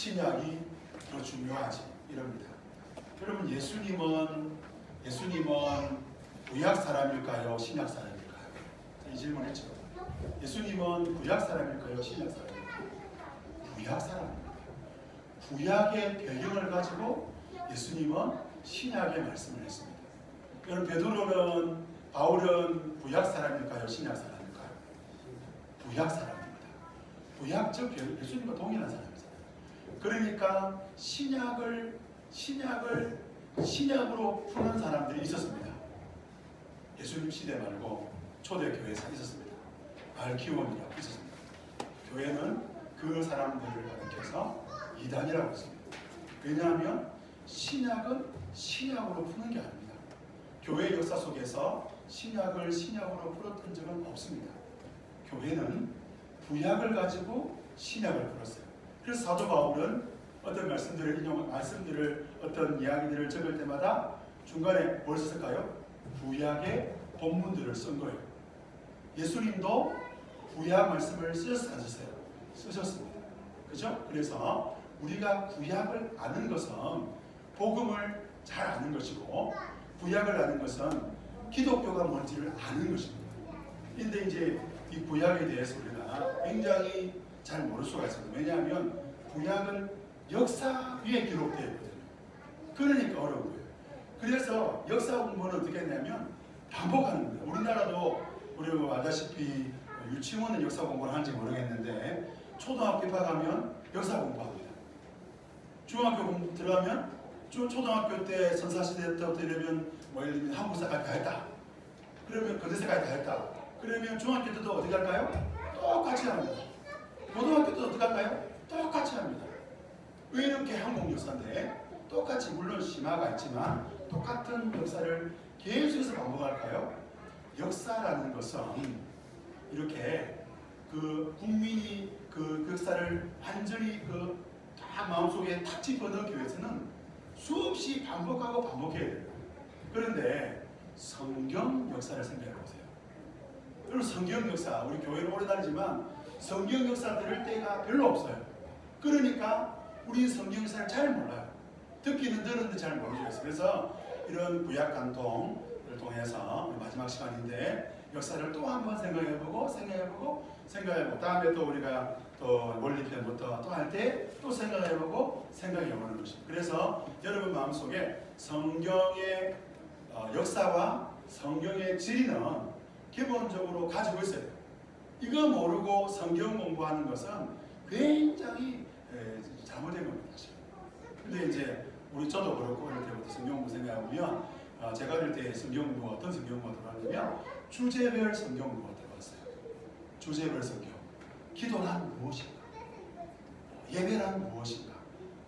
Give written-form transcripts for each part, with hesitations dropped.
신약이 더 중요하지 이럽니다. 여러분 예수님은 구약 사람일까요? 신약 사람일까요? 이 질문했죠. 예수님은 구약 사람일까요? 신약 사람일까요? 구약 사람입니다. 구약의 배경을 가지고 예수님은 신약의 말씀을 했습니다. 여러분 바울은 구약 사람일까요? 신약 사람일까요? 구약 사람입니다. 구약적 예수님과 동일한 사람이잖아요. 그러니까 신약으로 푸는 사람들이 있었습니다. 예수님 시대 말고 초대교회에서 있었습니다. 발키원이라고 있었습니다. 교회는 그 사람들을 가리켜서 이단이라고 했습니다. 왜냐하면 신약은 신약으로 푸는 게 아닙니다. 교회 역사 속에서 신약을 신약으로 풀었던 적은 없습니다. 교회는 구약을 가지고 신약을 풀었어요. 그래서 사도 바울은 어떤 말씀들을 어떤 이야기들을 적을 때마다 중간에 뭘 썼을까요? 구약의 본문들을 쓴 거예요. 예수님도 구약 말씀을 쓰셨어요? 안 쓰셨어요? 쓰셨습니다. 그죠? 그래서 우리가 구약을 아는 것은 복음을 잘 아는 것이고 구약을 아는 것은 기독교가 뭔지를 아는 것입니다. 그런데 이제 이 구약에 대해서 우리가 굉장히 잘 모를 수가 있습니다. 왜냐하면 구약은 역사 위에 기록되어 있거든요. 그러니까 어려운 거예요. 그래서 역사 공부는 어떻게 했냐면 반복하는 거예요. 우리나라도 우리 알다시피 유치원은 역사 공부를 하는지 모르겠는데 초등학교 입학하면 역사 공부합니다. 중학교 공부 들어가면 초등학교 때 선사시대 때부터 이러면 예를 들면 한국사까지 다 했다. 그러면 근대사까지 다 했다. 그러면 중학교 때도 어디 갈까요? 똑같이 합니다. 고등학교 때도 어디 갈까요? 똑같이 합니다. 왜 이렇게 한국 역사인데 똑같이 물론 심화가 있지만 똑같은 역사를 계속해서 반복할까요? 역사라는 것은 이렇게 국민이 그 역사를 완전히 다 마음속에 탁 집어넣기 위해서는 수없이 반복해야 돼요. 그런데 성경 역사를 생각해 보세요. 여러분 성경 역사, 우리 교회를 오래 다니지만 성경 역사 들을 때가 별로 없어요. 그러니까 우리 성경 역사를 잘 몰라요. 듣기는 들었는데 잘 모르겠어요. 그래서 이런 구약 간통을 통해서 마지막 시간인데 역사를 또 한번 생각해보고 다음에 또 우리가 또 원리편부터 또 할 때 또 생각해보고 생각해보는 것입니다. 그래서 여러분 마음속에 성경의 역사와 성경의 진리는 기본적으로 가지고 있어요. 이거 모르고 성경 공부하는 것은 굉장히 잘못된 겁니다. 근데 이제 저도 그렇고 어릴 때부터 성경 공부 생각해보면 제가 어릴 때 성경 공부가 어떤 성경 공부가 들어왔냐면 주제별 성경 공부가 들어왔어요. 주제별 성경. 기도란 무엇인가? 예배란 무엇인가?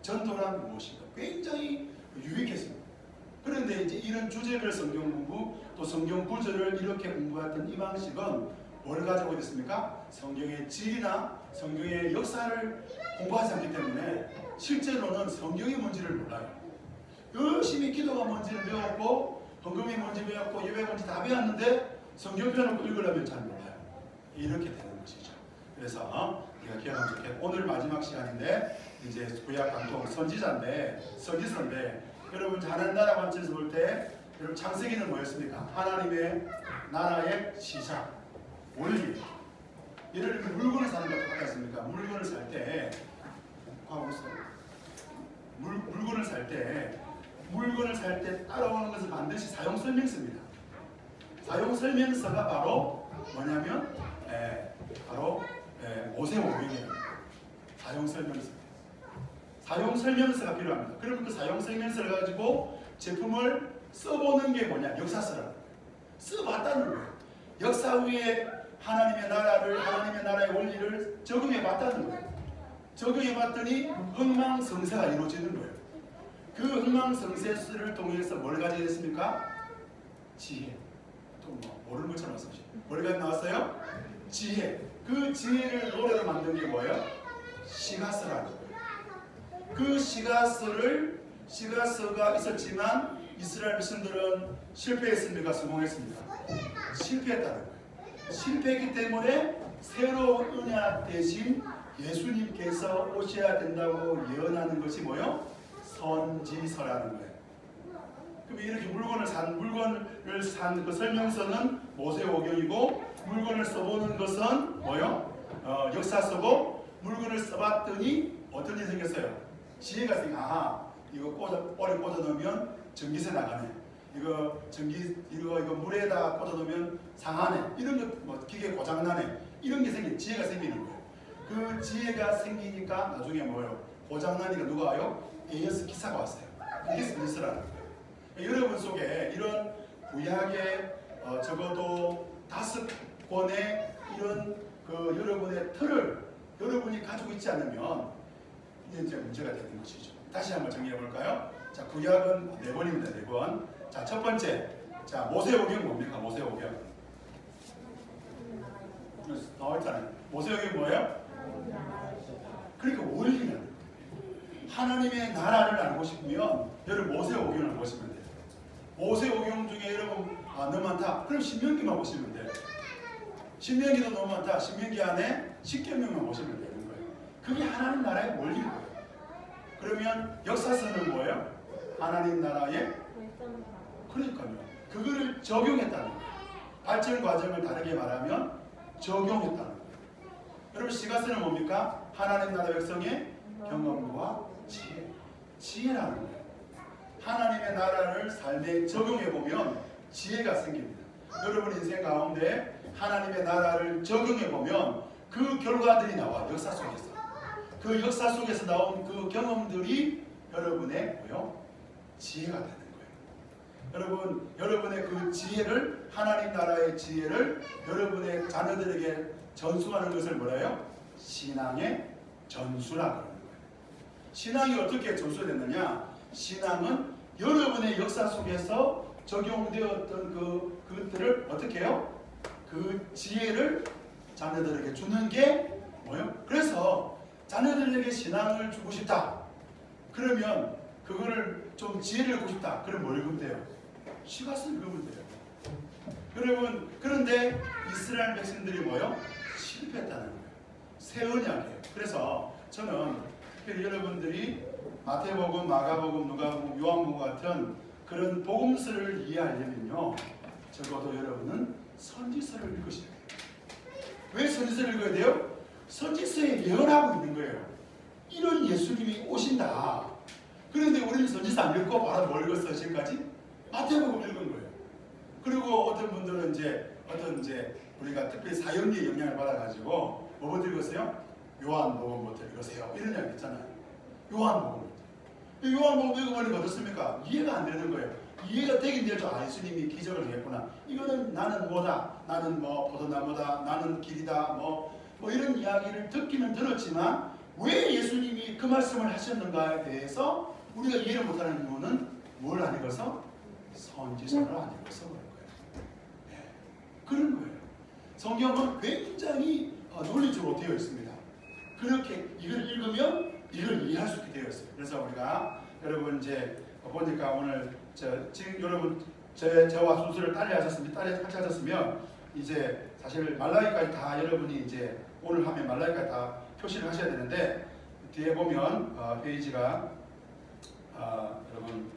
전도란 무엇인가? 굉장히 유익했습니다. 그런데 이제 이런 주제별 성경 공부 또 성경 구절을 이렇게 공부했던 이 방식은 뭘 가지고 있습니까? 성경의 질이나 성경의 역사를 공부하지 않기 때문에 실제로는 성경이 뭔지를 몰라요. 열심히 기도가 뭔지를 배웠고 헌금이 뭔지 배웠고 예배가 뭔지 다 배웠는데 성경 펴놓고 읽으려면 잘 몰라요. 이렇게 되는 것이죠. 그래서 우리가 기억하면 좋겠고 오늘 마지막 시간인데 이제 구약 간통 선지서인데 여러분 하나님 나라 관점에서 볼 때 여러분 창세기는 뭐였습니까? 하나님의 나라의 시작, 원리. 예를 들면 물건을 사는 것과 똑같습니까? 물건을 살 때 물건을 살 때 따라오는 것은 반드시 사용설명서입니다. 사용설명서가 바로 뭐냐면 바로 모세오경이에요. 사용설명서가 필요합니다. 그러면 그 사용설명서를 가지고 제품을 써보는 게 뭐냐? 역사서라는 거예요. 써봤다는 거예요. 역사 위에 하나님의 나라의 원리를 적용해봤다는 거예요. 적용해봤더니 흥망성쇠가 이루어지는 거예요. 그 흥망성쇠를 통해서 뭘 가지게 됐습니까? 지혜. 또 모르는 것처럼 말씀하시죠. 뭘 가지고 나왔어요? 지혜. 그 지혜를 노래로 만든 게 뭐예요? 시가서라는 거예요. 그 시가서가 있었지만 이스라엘 백성들은 실패했습니까? 성공했습니까? 실패했다는 거예요. 실패했기 때문에 새로운 언약 대신 예수님께서 오셔야 된다고 예언하는 것이 뭐요? 선지서라는 거예요. 그럼 이렇게 물건을 산 그 설명서는 모세오경이고, 물건을 써보는 것은 뭐요? 역사서고, 물건을 써봤더니 어떤 일이 생겼어요? 지혜가 생겨. 아, 이거 오래 꽂아 놓으면 전기세 나가네. 이거 물에다 꽂아 놓으면 상하네. 이런 거, 뭐 기계 고장 나네. 이런 게 지혜가 생기는 거예요. 그 지혜가 생기니까 나중에 뭐예요? 고장 나니까 누가 와요? AS 기사가 왔어요. 이게 선지서라는 거예요. 여러분 속에 이런 구약의 적어도 5권의 이런 그 여러분의 틀을 여러분이 가지고 있지 않으면 이제 문제가 되는 것이죠. 다시 한번 정리해 볼까요? 자, 구약은 4권입니다. 4권. 자, 첫 번째. 자, 모세오경 뭡니까? 모세오경. 나와있잖아요. 모세오경 뭐예요? 그러니까 원리는 하나님의 나라를 알고 싶으면 여러분 모세오경을 보시면 돼요. 모세오경 중에 여러분 너무 많다. 그럼 신명기만 보시면 돼요. 신명기도 너무 많다. 신명기 안에 십계명만 보시면 되는 거예요. 그게 하나님 나라의 원리인 거예요. 그러면 역사서는 뭐예요? 하나님 나라의 그러니까요. 그거를 적용했다는 거예요. 발전 과정을 다르게 말하면 적용했다는 거예요. 여러분 시가서는 뭡니까? 하나님 나라 백성의 경험과 지혜라는 거예요. 하나님의 나라를 삶에 적용해보면 지혜가 생깁니다. 여러분 인생 가운데 하나님의 나라를 적용해보면 그 결과들이 나와. 역사 속에서. 그 역사 속에서 나온 그 경험들이 여러분의 뭐요? 지혜가 되는 거예요. 여러분, 여러분의 그 지혜를, 하나님 나라의 지혜를 여러분의 자녀들에게 전수하는 것을 뭐라 해요? 신앙의 전수라 그러는 거예요. 신앙이 어떻게 전수됐느냐? 신앙은 여러분의 역사 속에서 적용되었던 그것들을 어떻게 해요? 그 지혜를 자녀들에게 주는 게 뭐예요? 그래서 자녀들에게 신앙을 주고 싶다. 그러면 그거를 좀 지혜를 주고 싶다. 그럼 뭘 읽으면 돼요? 시가서 읽으면 돼요. 여러분, 그런데 이스라엘 백성들이 뭐예요? 실패했다는 거예요. 새 언약이에요. 그래서 저는 특별히 여러분들이 마태복음, 마가복음, 누가복음, 요한복음 같은 그런 복음서를 이해하려면요, 적어도 여러분은 선지서를 읽으셔야 돼요. 왜 선지서를 읽어야 돼요? 선지서에 예언하고 있는 거예요. 이런 예수님이 오신다. 그런데 우리는 선지서 안 읽고 바로 뭘 읽었어요? 지금까지? 마태복음 읽은 거예요. 그리고 어떤 분들은 이제 우리가 특별히 사형리의 영향을 받아가지고 뭐부터 읽었어요? 요한복음부터 읽으세요. 이런 이야기 있잖아요. 요한복음. 요한복음 읽어보니까 어떻습니까? 이해가 안 되는 거예요. 이해가 되긴 되죠. 아, 예수님이 기적을 하겠구나. 이거는 나는 뭐다. 나는 뭐 포도나무다. 나는 길이다. 뭐 이런 이야기를 듣기는 들었지만 왜 예수님이 그 말씀을 하셨는가에 대해서 우리가 이해를 못하는 이유는 뭘 안 읽어서? 선지서를 안 읽어서 그런 거예요. 네. 그런 거예요. 성경은 굉장히 논리적으로 되어 있습니다. 그렇게 이걸 읽으면 이걸 이해할 수 있게 되어 있어요. 그래서 우리가 여러분 이제 보니까 오늘 지금 여러분 저와 순서를 딸리 같이 하셨으면 이제 사실 말라기까지 다 여러분이 이제 오늘 하면 말라기까지 다 표시를 하셔야 되는데 뒤에 보면 페이지가 여러분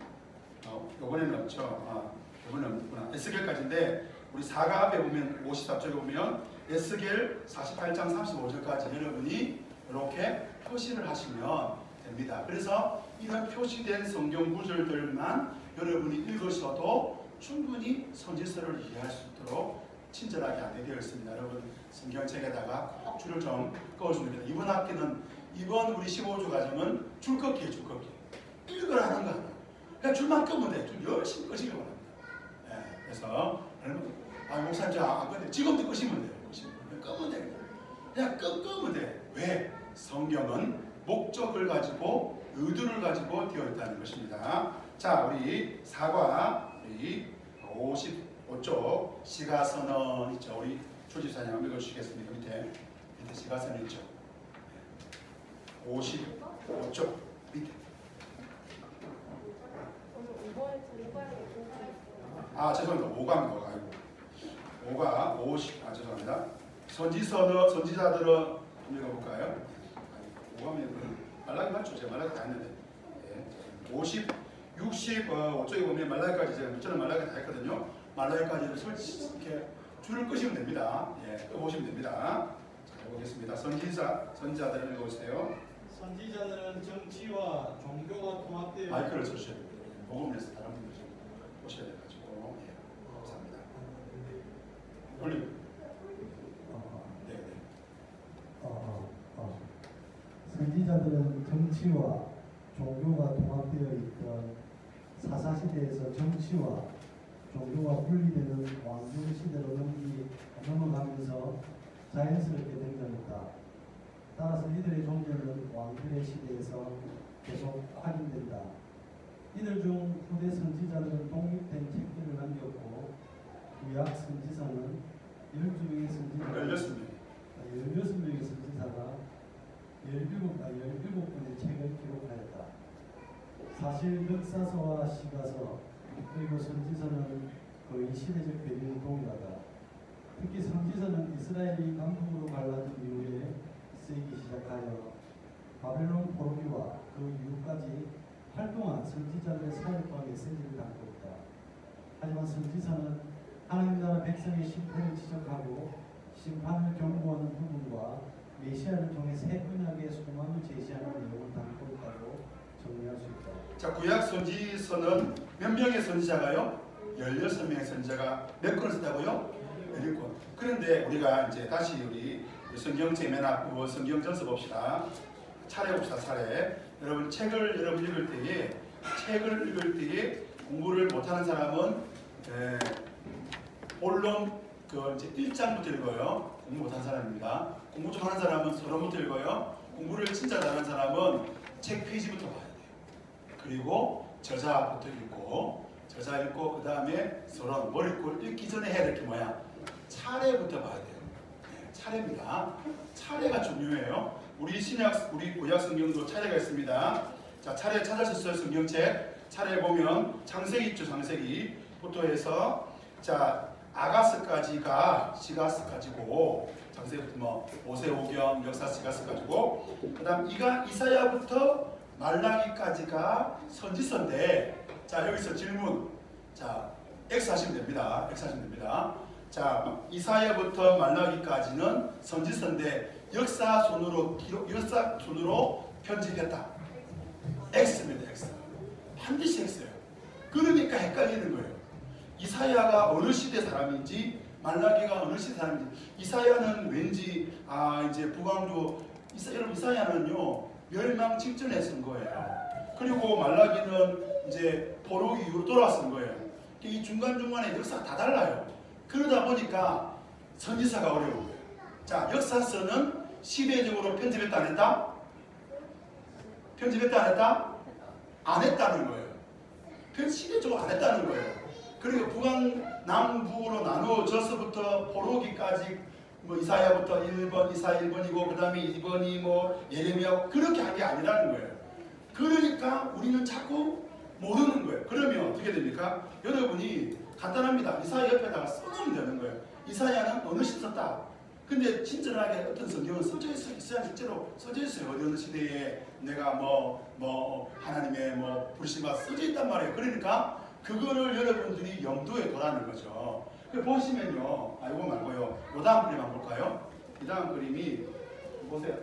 요번에는 없죠. 요번에는 없구나. 에스겔까지인데 우리 4가 앞에 보면 54쪽에 보면 에스겔 48장 35절까지 여러분이 이렇게 표시를 하시면 됩니다. 그래서 이런 표시된 성경 구절들만 여러분이 읽으셔도 충분히 선지서를 이해할 수 있도록 친절하게 안내되어 있습니다. 여러분 성경책에다가 꼭 줄을 좀 그어주면 됩니다. 이번 우리 15주 과정은 줄긋기예요. 줄긋기. 읽으라는 거 아니에요. 그냥 줄만 끄면 돼요. 줄 열심히 끄시길 바랍니다. 네, 그래서 목사님 근데 지금도 끄시면 돼요. 끄면 돼요. 그냥 끄면 돼. 왜? 성경은 목적을 가지고 의도를 가지고 되어 있다는 것입니다. 자, 우리 4과 우리 55쪽 시가선언 있죠. 우리 조지사님 한번 읽어주시겠습니까? 밑에 시가선언 있죠. 55쪽 밑에. 죄송합니다. 5가입니다. 5가 50. 죄송합니다. 선지자들은 좀 읽어볼까요? 맞죠? 제가 말라기 다 했는데. 예. 50, 60, 5쪽에 보면 말라기까지 제가 저는 말라기 다 했거든요. 말라기까지를 이렇게 줄을 끄시면 됩니다. 예, 끄보시면 됩니다. 자, 해보겠습니다. 선지자들을 읽어보세요. 선지자들은 정치와 종교가 통합되어 마이크를 쳐주셔야 됩니다. 녹음해서 다른 분들 좀 오셔야 돼가지고. 예, 감사합니다. 올리고. 네. 선지자들은 정치와 종교가 통합되어 있던 사사시대에서 정치와 종교가 분리되는 왕조 시대로 넘어가면서 자연스럽게 등장했다. 따라서 이들의 존재는 왕들의 시대에서 계속 확인된다. 이들 중 후대 선지자들은 독립된 책들을 남겼고 구약 선지서는 12명의 선지자가 16명의 선지자가 17권의 책을 기록하였다. 사실 역사서와 시가서 그리고 선지서는 거의 시대적 배경이 동일하다. 특히 선지서는 이스라엘이 남북으로 갈라진 이후에 쓰이기 시작하여 바벨론 포로기와 그 이후까지 활동한 선지자들의 사역과 메시지를 담고 있다. 하지만 선지서는 하나님 나라 백성의 실패를 지적하고 심판을 경고하는 부분과 메시아를 통해 새 언약의 소망을 제시하는 내용을 담고 있다고 정리할 수 있다. 자, 구약 선지서는 몇 명의 선지자가요? 16명의 선지자가 몇 권을 썼다고요? 17권. 그런데 우리가 이제 다시 우리 성경책 맨 앞, 성경 전서 봅시다. 차례 봅시다, 차례. 여러분, 책을 읽을 때에 공부를 못하는 사람은 본론 이제 1장부터 읽어요. 공부 못하는 사람입니다. 공부 좀 하는 사람은 서론부터 읽어요. 공부를 진짜 잘하는 사람은 책 페이지부터 봐야 돼요. 그리고 저자부터 읽고, 그 다음에 서론, 뭘 읽기 전에 해야 될 게 뭐야? 차례부터 봐야 돼요. 네, 차례입니다. 차례가 중요해요. 우리 구약 성경도 차례가 있습니다. 자, 차례 찾으셨어요, 성경책. 차례 보면 창세기 있죠, 창세기부터 해서 자, 아가스까지가 시가스까지고, 창세기부터 뭐 오세오경, 역사 시가스까지고, 그다음 이사야부터 말라기까지가 선지서인데, 자, 여기서 질문. 자, X하시면 됩니다. 자, 이사야부터 말라기까지는 선지서인데 역사 손으로 편집했다. X입니다. X. 반드시 X예요. 그러니까 헷갈리는 거예요. 이사야가 어느 시대 사람인지 말라기가 어느 시대 사람인지. 이사야는 왠지 이제 북왕조 여러분, 이사야는요 멸망 직전에 쓴 거예요. 그리고 말라기는 이제 포로기 이후로 돌아왔은 거예요. 이 중간중간에 역사가 다 달라요. 그러다 보니까 선지서가 어려운 거예요. 자, 역사서는 시대적으로 편집했다 안 했다? 편집했다 안 했다? 안 했다는 거예요. 시대적으로 안 했다는 거예요. 그리고 북왕 남북으로 나누어져서부터 포로기까지 뭐 이사야부터 1번, 이사 1번이고 그 다음에 2번이 뭐 예레미야 그렇게 한 게 아니라는 거예요. 그러니까 우리는 자꾸 모르는 거예요. 그러면 어떻게 됩니까? 여러분이 간단합니다. 이사야 옆에다가 써놓으면 되는 거예요. 이사야는 어느 시대 썼다. 근데 친절하게 어떤 성경은 써져 있어요. 이사야 실제로 써져 있어요. 어느 시대에 내가 하나님의 부르심과 써져 있단 말이에요. 그러니까 그거를 여러분들이 염두에 둬라는 거죠. 보시면요, 이거 말고요. 요 다음 그림 한번 볼까요? 이 다음 그림이 보세요.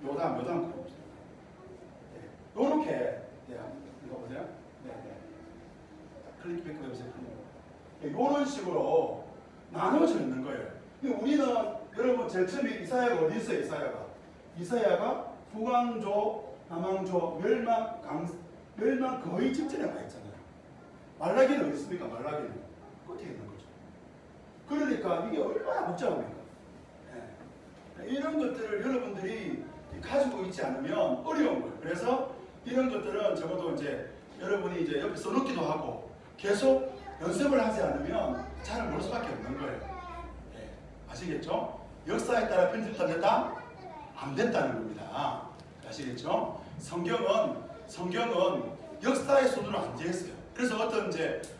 요 다음 그림 보세요. 요렇게 이거 보세요. 클릭백 해보세요. 이런 식으로 나눠져 있는 거예요. 우리는 여러분 제일 처음에 이사야가 어디 있어요? 이사야가 북왕조, 남왕조, 멸망 거의 직전에 와 있잖아요. 말라기는 어디 있습니까? 말라기는 끝에 있는 거죠. 그러니까 이게 얼마나 복잡합니까? 이런 것들을 여러분들이 가지고 있지 않으면 어려운 거예요. 그래서 이런 것들은 적어도 이제 여러분이 이제 옆에 써놓기도 하고 계속 연습을 하지 않으면 잘 모를 수밖에 없는 거예요. 아시겠죠? 역사에 따라 편집도 안 됐다? 안 됐다는 겁니다. 아시겠죠? 성경은 역사의 손으로 안 되어 있어요. 그래서 어떤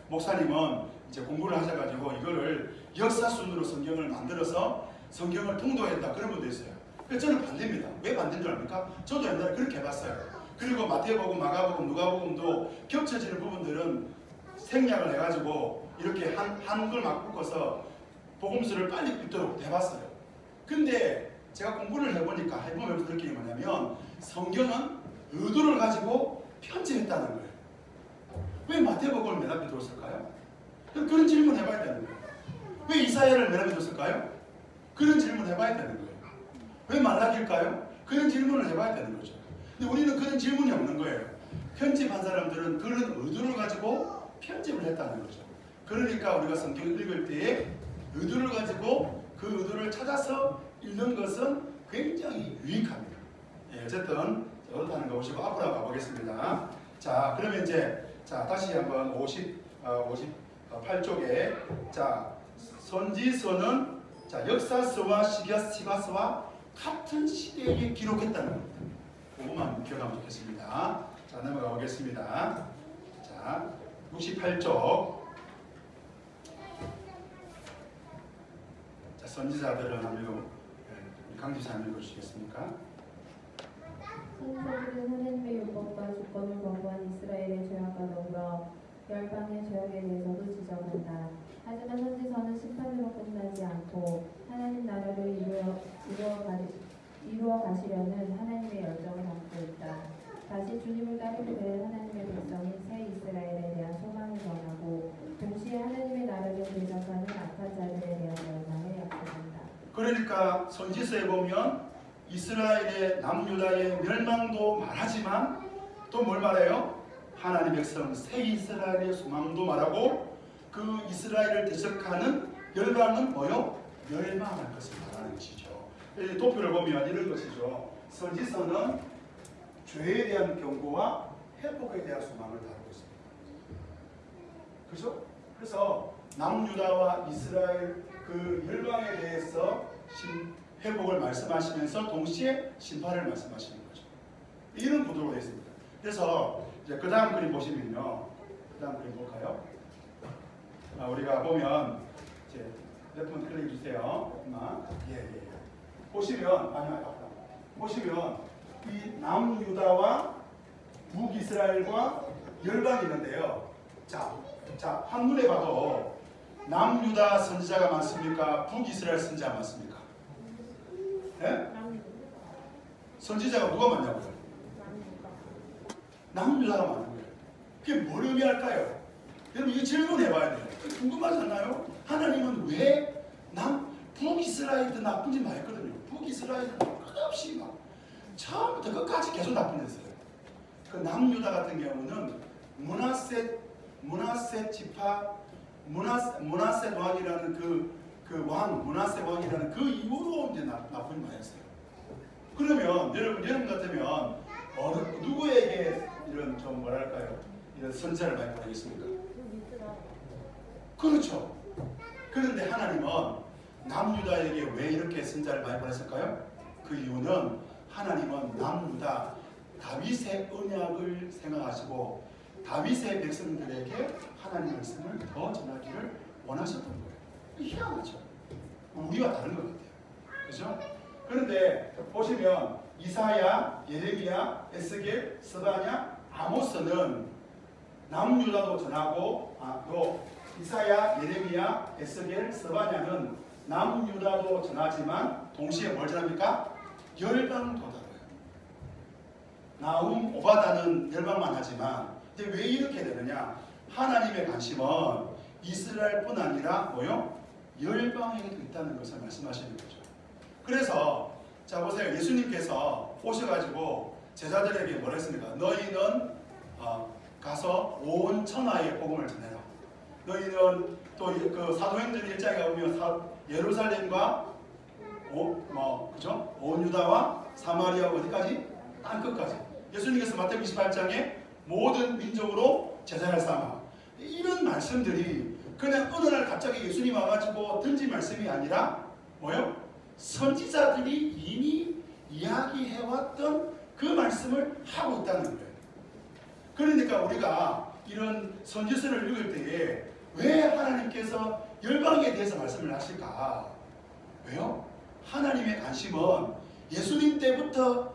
목사님은 공부를 하셔가지고 이거를 역사 순으로 성경을 만들어서 성경을 통독했다 그런 분도 있어요. 그래서 저는 반대입니다. 왜 반대인 줄 압니까? 저도 옛날에 그렇게 해봤어요. 그리고 마태복음, 마가복음, 누가복음도 겹쳐지는 부분들은 생략을 해가지고 이렇게 한글 막 묶어서 복음서를 빨리 읽도록 해봤어요. 근데 제가 공부를 해보면서 느끼는 게 뭐냐면 성경은 의도를 가지고 편집했다는 거예요. 왜 마태복음을 맨 앞에 뒀을까요? 그런 질문 해봐야 되는 거예요. 왜 이사야를 맨 앞에 뒀을까요? 그런 질문 해봐야 되는 거예요. 왜 말라기일까요? 그런 질문을 해봐야 되는 거죠. 근데 우리는 그런 질문이 없는 거예요. 편집한 사람들은 그런 의도를 가지고 편집을 했다는 거죠. 그러니까 우리가 성경을 읽을 때에 의도를 가지고 그 의도를 찾아서 읽는 것은 굉장히 유익합니다. 예, 어쨌든 그렇다는 거 보시고 앞으로 가보겠습니다. 자, 그러면 이제 다시 한번 58쪽에 선지서는 역사서와 시가서와 같은 시대에 기록했다는 겁니다. 그것만 기억하면 좋겠습니다. 자, 넘어가 보겠습니다. 자, 68쪽. 자, 선지자들은 한번 강지사 한번 읽어주시겠습니까? 선지자들은 하나님의 율법과 주권을 거부한 이스라엘의 죄악과 더불어 열방의 죄악에 대해서도 지적한다. 하지만 선지서는 심판으로 끝나지 않고 하나님 나라를 이루어 가시려는 하나님의 열정을 담고 있다. 다시 주님을 따르게 될 하나님의 백성인 새 이스라엘에 대한 소망을 전하고 동시에 하나님의 나라를 대적하는 악한 자들에 대한 멸망을 약속한다. 그러니까 선지서에 보면 이스라엘의 남유다의 멸망도 말하지만 또 뭘 말해요? 하나님 백성 새 이스라엘의 소망도 말하고 그 이스라엘을 대적하는 열방은 뭐요? 멸망할 것을 말하는 것이죠. 도표를 보면 이런 것이죠. 선지서는 죄에 대한 경고와 회복에 대한 소망을 다루고 있습니다. 그렇죠? 그래서 남유다와 이스라엘 그 열방에 대해서 회복을 말씀하시면서 동시에 심판을 말씀하시는 거죠. 이런 구도로 되어 있습니다. 그래서 이제 그 다음 그림 보시면요. 그 다음 그림 볼까요? 우리가 보면 이제 몇 번 클릭해 주세요. 예. 보시면 보시면 이 남유다와 북이스라엘과 열방이 있는데요. 자 한눈에 봐도 남유다 선지자가 많습니까? 북이스라엘 선지자가 많습니까? 네? 선지자가 누가 많냐고요? 남유다가 많은 거예요. 그게 뭘 의미할까요? 여러분 이 질문해봐야 돼요. 궁금하지 않나요? 하나님은 왜 북이스라엘도 나쁜 짓 많이 했거든요. 북이스라엘은 끝없이 막 처음부터 끝까지 계속 나쁜 짓을 했어요. 그 남유다 같은 경우는 문하세 지파 문하세 왕이라는 문하세 왕이라는 그 이후로 이제 나쁜 짓 많이 했어요. 그러면 여러분 같으면 누구에게 이런 좀 뭐랄까요? 이런 선지자를 많이 보내겠습니까? 그렇죠. 그런데 하나님은 남유다에게 왜 이렇게 선지자를 많이 보냈을까요? 그 이유는 하나님은 남유다 다윗의 언약을 생각하시고 다윗의 백성들에게 하나님의 말씀을 더 전하기를 원하셨던 거예요. 희한하죠. 우리와 다른 것 같아요. 그렇죠? 그런데 보시면 이사야, 예레미야, 에스겔, 스바냐, 아모스는 남유다도 전하고 또 이사야, 예레미야, 에스겔, 스바냐는 남유다도 전하지만 동시에 뭘 전합니까? 열방도 다뤄요. 나훔, 오바다는 열방만 하지만 근데 왜 이렇게 되느냐? 하나님의 관심은 이스라엘뿐 아니라 뭐요? 열방에도 있다는 것을 말씀하시는 거죠. 그래서 자 보세요. 예수님께서 오셔가지고 제자들에게 뭐라 했습니까? 너희는 가서 온 천하에 복음을 전해라. 너희는 또 그 사도행전 1장에 가보면 예루살렘과 그죠? 온 유다와 사마리아 어디까지? 땅 끝까지. 예수님께서 마태복음 28장에 모든 민족으로 제자를 삼아. 이런 말씀들이 그냥 어느 날 갑자기 예수님 와가지고 던진 말씀이 아니라 뭐요? 선지자들이 이미 이야기해왔던 그 말씀을 하고 있다는 거예요. 그러니까 우리가 이런 선지서를 읽을 때에 왜 하나님께서 열방에 대해서 말씀을 하실까? 왜요? 하나님의 관심은 예수님 때부터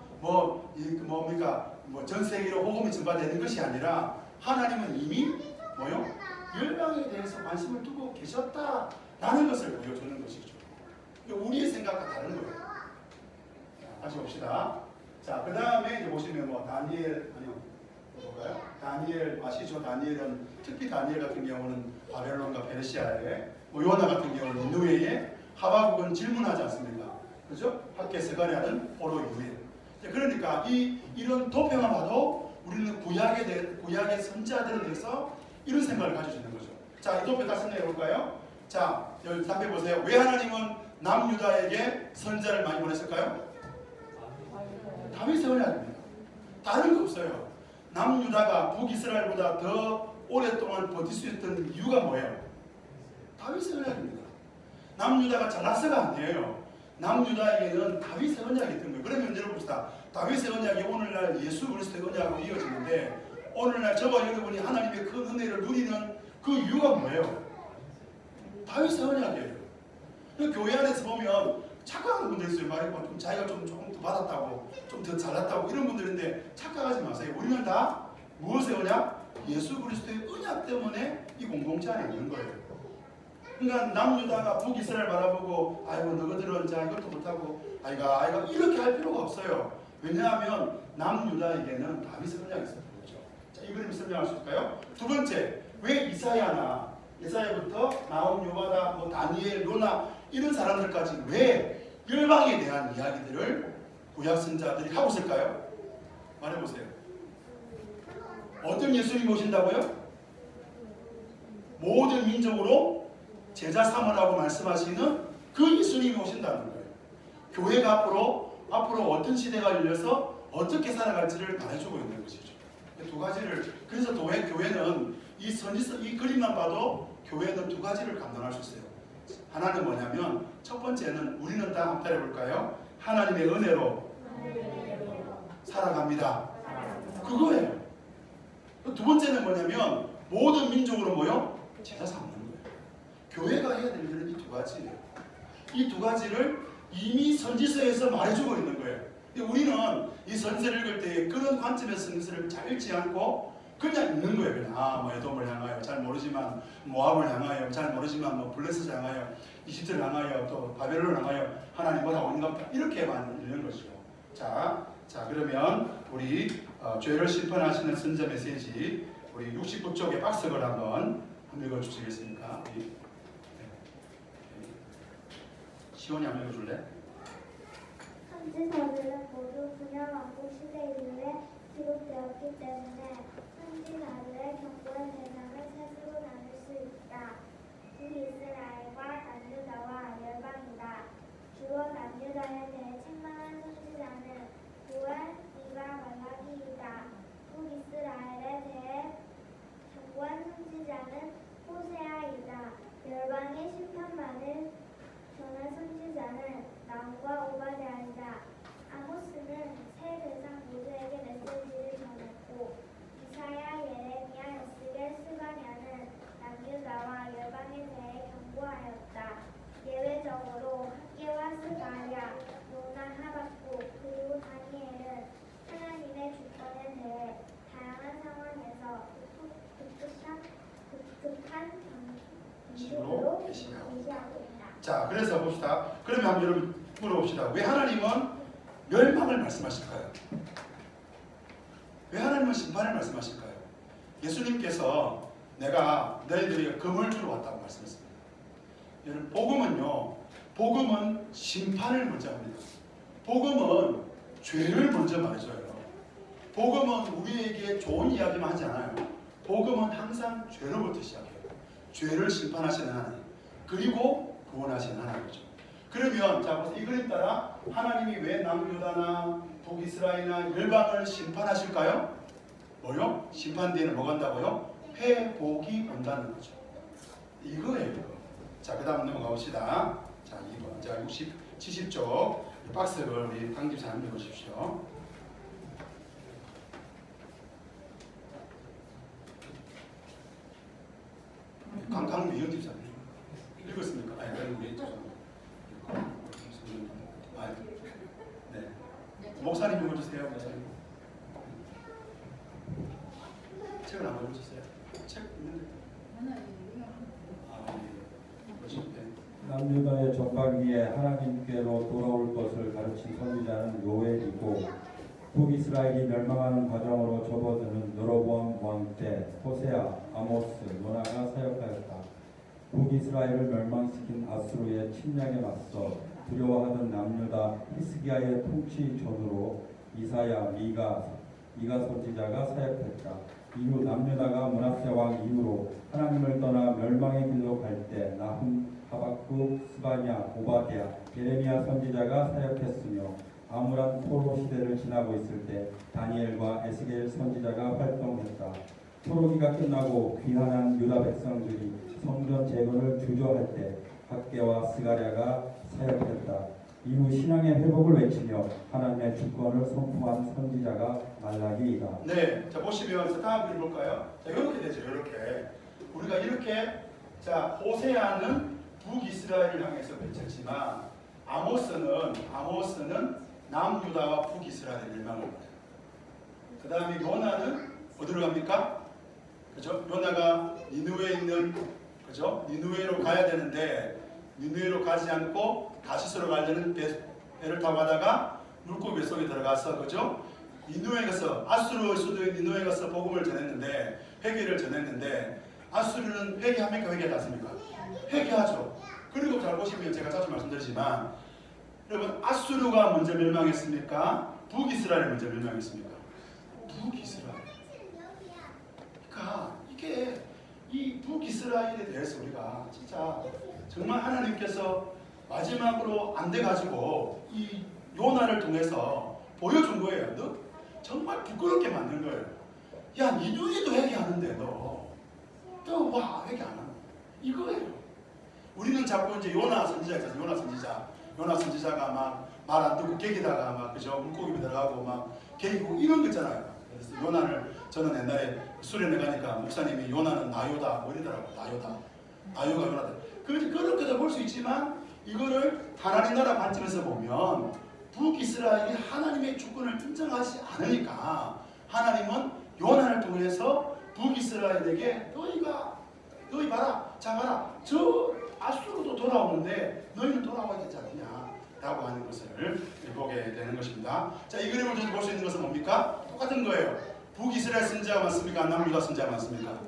전 세계로 복음이 전파되는 것이 아니라 하나님은 이미 뭐요? 멸망에 대해서 관심을 두고 계셨다라는 것을 보여주는 것이죠. 우리의 생각과 다른 거예요. 자, 다시 봅시다. 자, 그 다음에 이제 보시면 볼까요? 다니엘 아시죠? 다니엘은 특히 다니엘 같은 경우는 바벨론과 페르시아에, 요나 같은 경우는 니느웨에, 하박국은 질문하지 않습니까? 그죠? 학계 스가랴는 포로 이후에. 그러니까 이런 도표만 봐도 우리는 구약의 선지자들에 대해서 이런 생각을 가질 수 있는 거죠. 자, 이 도표 다 설명해 볼까요? 자, 여기 답해 보세요. 왜 하나님은 남유다에게 선지자를 많이 보냈을까요? 다윗의 언약입니다. 다른 거 없어요. 남유다가 북이스라엘보다 더 오랫동안 버틸 수 있던 이유가 뭐예요? 다윗의 언약입니다. 남유다가 잘나서가 아니에요. 남유다에게는 다윗의 언약이 있던 거예요. 그러면 여러분 봅시다. 다윗의 언약이 오늘날 예수 그리스도의 언약으로 이어지는데 오늘날 저와 여러분이 하나님의 큰 은혜를 누리는 그 이유가 뭐예요? 다윗의 언약이에요. 교회 안에서 보면 착각하는 분들 있어요. 좀 자기가 조금 더 받았다고, 좀 더 잘났다고 이런 분들인데 착각하지 마세요. 우리는 다 무엇의 언약? 예수 그리스도의 언약 때문에 이 공동체 안에 있는 거예요. 그러니까 남유다가 북이스라엘 바라보고 아이고 너희들은 자 이것도 못하고 아이가 이렇게 할 필요가 없어요. 왜냐하면 남유다에게는 다윗의 언약이 있었던 거죠. 자, 이 그림 설명할 수 있을까요? 두 번째, 왜 이사야부터 나홈, 요바다, 다니엘, 요나 이런 사람들까지 왜 멸망에 대한 이야기들을 구약 선자들이 하고 있을까요? 말해보세요. 어떤 예수님이 오신다고요? 모든 민족으로 제자 삼으라고 말씀하시는 그 예수님이 오신다는 거예요. 교회가 앞으로 어떤 시대가 열려서 어떻게 살아갈지를 말해주고 있는 것이죠. 두 가지를, 그래서 교회는 이 그림만 봐도 교회는 두 가지를 감당할 수 있어요. 하나는 뭐냐면 첫 번째는 우리는 다 한번 따라해볼까요? 하나님의 은혜로 살아갑니다. 그거예요. 두 번째는 뭐냐면 모든 민족으로 모여 제자 삼는 거예요. 교회가 해야 될 일은 이 두 가지예요. 이 두 가지를 이미 선지서에서 말해주고 있는 거예요. 우리는 이 선지서를 읽을 때 그런 관점에서 선지서를 잘 읽지 않고 그냥 읽는 거예요. 그냥 에돔을 향하여 잘 모르지만 모압을 향하여 잘 모르지만 블레셋을 향하여 이집트를 향하여 또 바벨론을 향하여 하나님 뭐라고 있는가 이렇게만 읽는 것이죠. 자 그러면 우리 죄를 심판하시는 선자 메시지 우리 69쪽의 박스걸 한번 읽어주시겠습니까? 시원이 한번 읽어줄래? 선지서들은 모두 분열왕국 시대 이후에 기록되었기 때문에 선지자들의 경고의 대상을 셋으로 나눌 수 있다. 북이스라엘과 남유다와 열방이다. 주로 남유다에 대해 책망한 선지자는 요엘, 미가, 말라기이다. 북이스라엘에 대해 경고한 선지자는 호세아이다. 열방의 심판만을 전한 선지자는 나훔과 오바댜이다. 아모스는 세 대상 모두에게 메시지를 전했고 이사야, 예레미야, 에스겔, 스가랴는 남유다와 열방에 대해 경고하였다. 예외적으로 학개와 스가랴, 요나, 하박국 그리고 다니엘은 하나님의 주권에 대해 다양한 상황에서 독특한 방식으로 계시하고 있다. 자, 그래서 봅시다. 그러면 한번 여러분 물어봅시다. 왜 하나님은 멸망을 말씀하실까요? 왜 하나님은 심판을 말씀하실까요? 예수님께서 내가 너희들에게 금을 주러 왔다고 말씀했습니다. 여러분, 복음은 심판을 먼저 합니다. 복음은 죄를 먼저 말해줘요. 복음은 우리에게 좋은 이야기만 하지 않아요. 복음은 항상 죄로부터 시작해요. 죄를 심판하시는 하나님, 그리고 구원하시는 하나님이죠. 그러면 자 보세요. 이 그림 따라 하나님이 왜 남유다나 북이스라엘이나 열방을 심판하실까요? 뭐요? 심판 뒤에는 뭐가 온다고요? 회복이 온다는 거죠. 이거예요. 이거. 자, 그 다음 넘어가 봅시다. 자, 2번. 자, 70쪽 박스를 우리 강집사 한번 읽어주십시오. 강미현 집사님 읽었습니까? 아니, 우리 목사님 읽어주세요. 목사님. 책을 안 읽어주세요. 책 있는데. 남유다의 전방위에 하나님께로 돌아올 것을 가르친 선지자는 요엘이고 북이스라엘이 멸망하는 과정으로 접어드는 여로보암 왕 때 호세아, 아모스, 요나가 사역하였다. 북이스라엘을 멸망시킨 아수르의 침략에 맞서 두려워하던 남유다 히스기야의 통치 전후로 이사야, 미가 선지자가 사역했다. 이후 남유다가 므낫세 왕 이후로 하나님을 떠나 멸망의 길로 갈 때 나훔, 하박국, 스바냐, 오바댜, 예레미야 선지자가 사역했으며 아무란 포로 시대를 지나고 있을 때 다니엘과 에스겔 선지자가 활동했다. 포로기가 끝나고 귀환한 유다 백성들이 성전 재건을 주저할 때 학개와 스가랴가 사역했다. 이후 신앙의 회복을 외치며 하나님의 주권을 선포한 선지자가 말라기이다. 네, 자 보시면 다음 글 볼까요? 자 이렇게 되죠. 이렇게 우리가 이렇게 자 호세아는 북이스라엘을 향해서 외쳤지만 아모스는 남유다와 북이스라엘의 멸망을 말해요. 그 다음에 요나는 어디로 갑니까? 그죠? 요나가 니느웨에 있는 그죠? 니느웨로 가야 되는데 니느웨로 가지 않고 다시스로 가려는 배를 타고 가다가 물고기 뱃속에 들어가서 그죠? 니느웨에 가서 아수르의 수도인 니느웨에 가서 복음을 전했는데 회개를 전했는데 아수르는 회개합니까? 회개하지 않습니까? 회개하죠. 그리고 잘 보시면 제가 자주 말씀드리지만 여러분 아수르가 먼저 멸망했습니까? 북이스라엘이 먼저 멸망했습니까? 북이스라엘. 그러니까 이게 이 북이스라엘에 대해서 우리가 진짜 정말 하나님께서 마지막으로 안 돼가지고 이 요나를 통해서 보여준 거예요. 너 정말 부끄럽게 만든 거예요. 야, 니누이도 회개하는데 너 와 회개 안 하는 이거예요. 우리는 자꾸 이제 요나 선지자 있잖아요. 요나 선지자가 막 말 안 듣고 개기다가 막 그죠 물고기 들어가고 막 개기고 이런 거 있잖아요. 그래서 요나를 저는 옛날에 수련회 가니까 목사님이 요나는 나요다 뭐 이러더라고. 나요가 요나다. 그렇게도 볼 수 있지만 이거를 하나님 나라 관점에서 보면 북이스라엘이 하나님의 주권을 인정하지 않으니까 하나님은 요나를 통해서 북이스라엘에게 너희 봐라 자 봐라 저 아수르도 돌아오는데 너희는 돌아와야 되지 않느냐 라고 하는 것을 보게 되는 것입니다. 자, 이 그림을 통해서 볼 수 있는 것은 뭡니까? 똑같은 거예요. 북이스라엘 선지자가 많습니까? 남유다 선지자가 많습니까?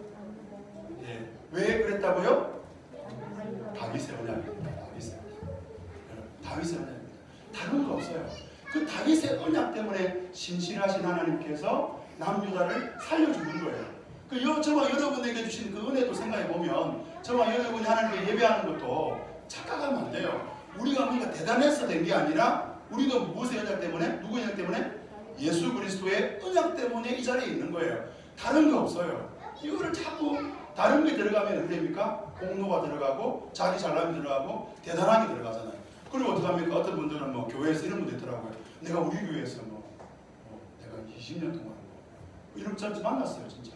예. 왜 그랬다고요? 다윗의 언약입니다. 다윗의 언약입니다. 다른 거 없어요. 그 다윗의 언약 때문에 신실하신 하나님께서 남유다를 살려주는 거예요. 저와 여러분에게 주신 그 은혜도 생각해 보면 저와 여러분이 하나님께 예배하는 것도 착각하면 안 돼요. 우리가 뭔가 대단해서 된 게 아니라 우리도 무엇의 언약 때문에? 누구의 언약 때문에? 예수 그리스도의 언약 때문에 이 자리에 있는 거예요. 다른 거 없어요. 이거를 자꾸 다른 게 들어가면 어떻게 됩니까? 공로가 들어가고 자기 잘남이 들어가고 대단하게 들어가잖아요. 그리고 어떻게 합니까? 어떤 분들은 뭐 교회에서 이런 분들 있더라고요. 내가 우리 교회에서 내가 20년 동안 이런 사람 만났어요. 진짜.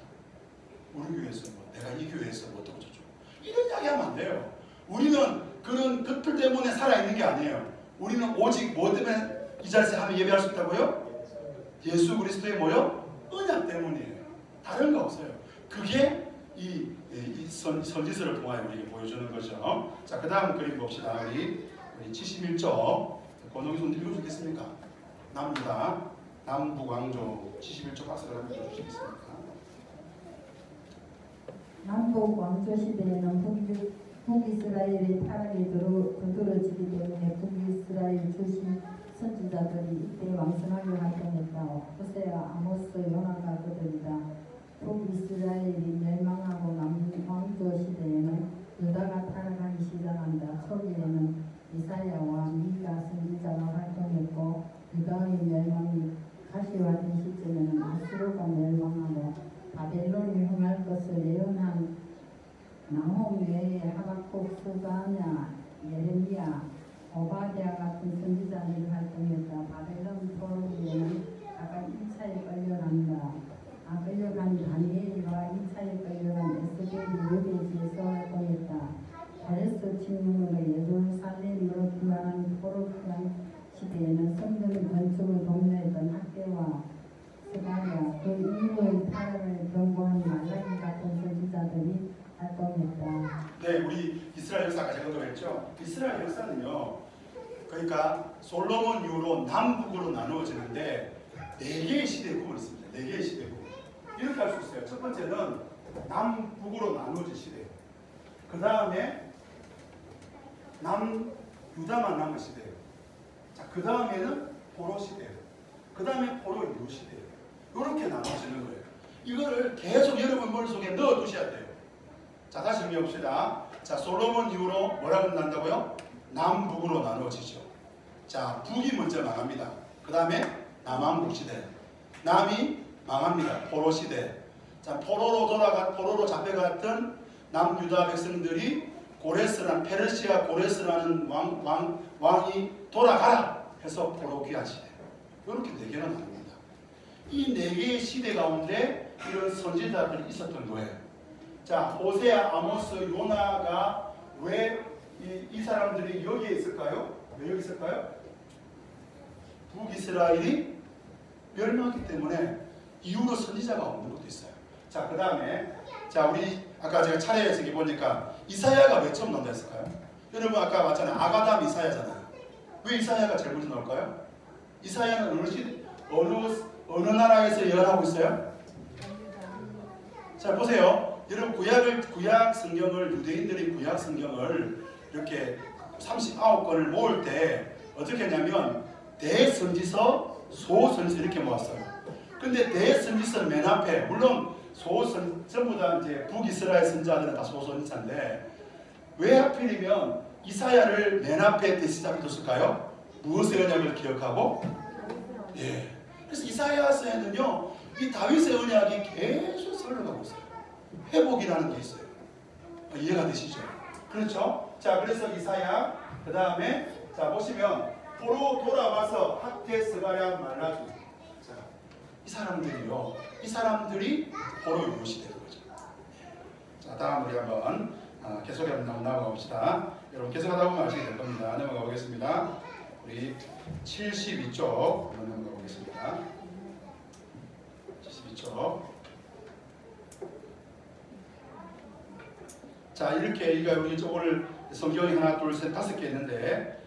우리 교회에서 내가 이 교회에서 어떻고 저쩌고 이런 이야기 하면 안 돼요. 우리는 그런 것들 때문에 살아있는 게 아니에요. 우리는 오직 뭐 때문에 이 자리에서 하면 예배할 수 있다고요? 예수 그리스도의 뭐요? 언약 때문이에요. 다른 거 없어요. 그게 이 선지서를 통하여 우리에게 보여주는 거죠. 자, 그 다음 그림 봅시다. 우리 71쪽 권동희 손 읽어주겠습니까? 남유다 남북왕조 71쪽 박스를 읽어주시겠습니까? 남북 왕조 시대에는 북이스라엘의 타락이 두드러지기 때문에 북이스라엘 출신 선지자들이 이때 왕성하게 활동했다. 호세아, 아모스, 요나가 그들이다. 북이스라엘이 멸망하고 남왕조 시대에는 유다가 타락하기 시작한다. 초기에는 이사야와 미가 선지자가 활동했고 유다의 멸망이 가시화된 시점에는 아수르가 멸망하고 바벨론이 흥할 것을 예언한 나홈 외에 하박국, 스바냐, 예레미야, 오바댜 같은 선지자들이 활동했다. 바벨론 포로기에는 아까 2차에 끌려간다. 끌려간 다니엘과 2차에 끌려간 에스겔이 유대지에서 활동했다. 다레스 침공으로 예루살렘으로 귀환한 포로기한 시대에는 성전 건축을 독려했다. 그랬죠. 이스라엘 역사는요. 그러니까 솔로몬 이후로 남북으로 나누어지는데 4개의 시대 구분이 있습니다. 4개의 시대 구분. 이렇게 할 수 있어요. 첫 번째는 남북으로 나누어진 시대예요. 그 다음에 유다만 남은 시대예요. 자, 그 다음에는 포로 시대예요. 그 다음에 포로 이후 시대예요. 이렇게 나눠지는 거예요. 이거를 계속 여러분 머릿속에 넣어 두셔야 돼요. 자, 다시 정리해봅시다. 자, 솔로몬 이후로 뭐라고 난다고요? 남북으로 나누어지죠. 자, 북이 먼저 망합니다. 그 다음에 남한북 시대. 남이 망합니다. 포로 시대. 자, 포로로 잡혀갔던 남유다 백성들이 페르시아 고레스라는 왕이 돌아가라 해서 포로 귀환 시대. 이렇게 4개가 나눕니다. 이 4개의 시대 가운데 이런 선지자들이 있었던 거예요. 자, 호세아, 아모스, 요나가 왜 이 사람들이 여기에 있을까요? 왜 여기 있을까요? 북이스라엘이 멸망했기 때문에 이후로 선지자가 없는 것도 있어요. 자, 그 다음에 자, 우리 아까 제가 차례에서 보니까 이사야가 왜 처음 나온다 했을까요? 여러분 아까 봤잖아요. 아가담 이사야잖아요. 왜 이사야가 제일 먼저 나올까요? 이사야는 어느 나라에서 예언하고 있어요? 자, 보세요. 여러분 구약 성경을 유대인들이 구약 성경을 이렇게 39권을 모을 때 어떻게 했냐면 대선지서, 소선지서 이렇게 모았어요. 근데 대선지서는 맨 앞에, 물론 전부 다 이제 북이스라엘 선지자들은 다 소선지자인데 왜 하필이면 이사야를 맨 앞에 대시작해 뒀을까요? 무엇의 언약을 기억하고? 예. 그래서 이사야서에는요, 이 다윗의 언약이 계속 설명하고 있어요. 회복이라는 게 있어요. 이해가 되시죠? 그렇죠? 자, 그래서 이사야, 그 다음에 자 보시면 포로 돌아와서 학대 스가랴 말라기. 자, 이 사람들이 포로 유시 되는 거죠. 자, 다음 우리 한번 계속 한번 나아가 봅시다. 여러분 계속하다 보면 아시게 될 겁니다. 넘어가 보겠습니다. 우리 72쪽 한번 넘어가 보겠습니다. 72쪽. 자, 이렇게 우리 오늘 성경이 하나, 둘, 셋, 5개 있는데